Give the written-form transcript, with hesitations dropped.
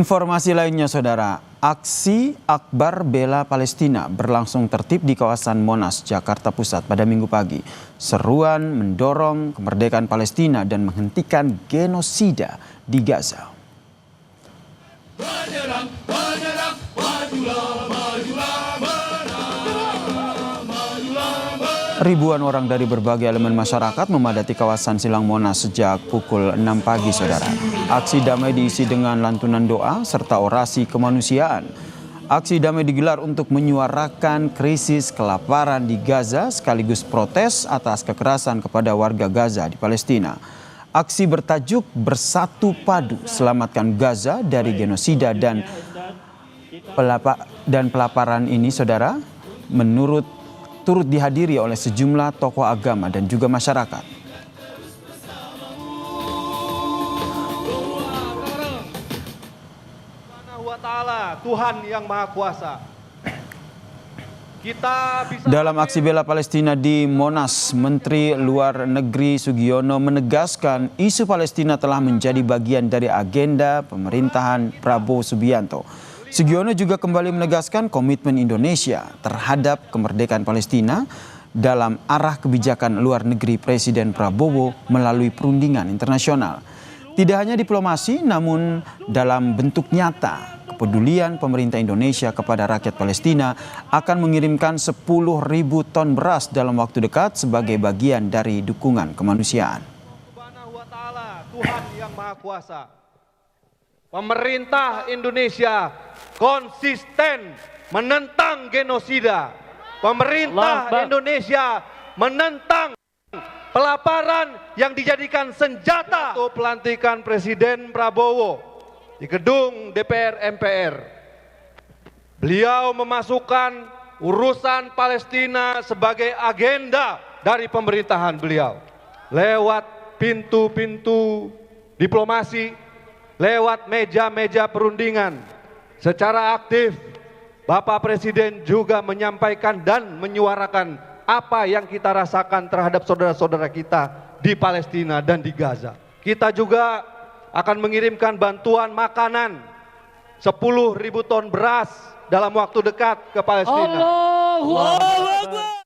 Informasi lainnya, Saudara, aksi Akbar Bela Palestina berlangsung tertib di kawasan Monas, Jakarta Pusat pada Minggu pagi. Seruan mendorong kemerdekaan Palestina dan menghentikan genosida di Gaza. Menyerang, menyerang, majulah, majulah, ribuan orang dari berbagai elemen masyarakat memadati kawasan Silang Monas sejak pukul 6 pagi, Saudara. Aksi damai diisi dengan lantunan doa serta orasi kemanusiaan. Aksi damai digelar untuk menyuarakan krisis kelaparan di Gaza sekaligus protes atas kekerasan kepada warga Gaza di Palestina. Aksi bertajuk Bersatu Padu Selamatkan Gaza dari Genosida dan pelaparan ini, Saudara, turut dihadiri oleh sejumlah tokoh agama dan juga masyarakat. Tuhan yang Maha Kuasa. Dalam aksi bela Palestina di Monas, Menteri Luar Negeri Sugiono menegaskan isu Palestina telah menjadi bagian dari agenda pemerintahan Prabowo Subianto. Sugiono juga kembali menegaskan komitmen Indonesia terhadap kemerdekaan Palestina dalam arah kebijakan luar negeri Presiden Prabowo melalui perundingan internasional. Tidak hanya diplomasi, namun dalam bentuk nyata, kepedulian pemerintah Indonesia kepada rakyat Palestina akan mengirimkan 10.000 ton beras dalam waktu dekat sebagai bagian dari dukungan kemanusiaan. Tuhan yang Maha Kuasa. Pemerintah Indonesia konsisten menentang genosida. Pemerintah Indonesia menentang pelaparan yang dijadikan senjata untuk pelantikan Presiden Prabowo di gedung DPR MPR. Beliau memasukkan urusan Palestina sebagai agenda dari pemerintahan beliau. Lewat pintu-pintu diplomasi, lewat meja-meja perundingan. Secara aktif, Bapak Presiden juga menyampaikan dan menyuarakan apa yang kita rasakan terhadap saudara-saudara kita di Palestina dan di Gaza. Kita juga akan mengirimkan bantuan makanan 10.000 ton beras dalam waktu dekat ke Palestina. Allahu Akbar.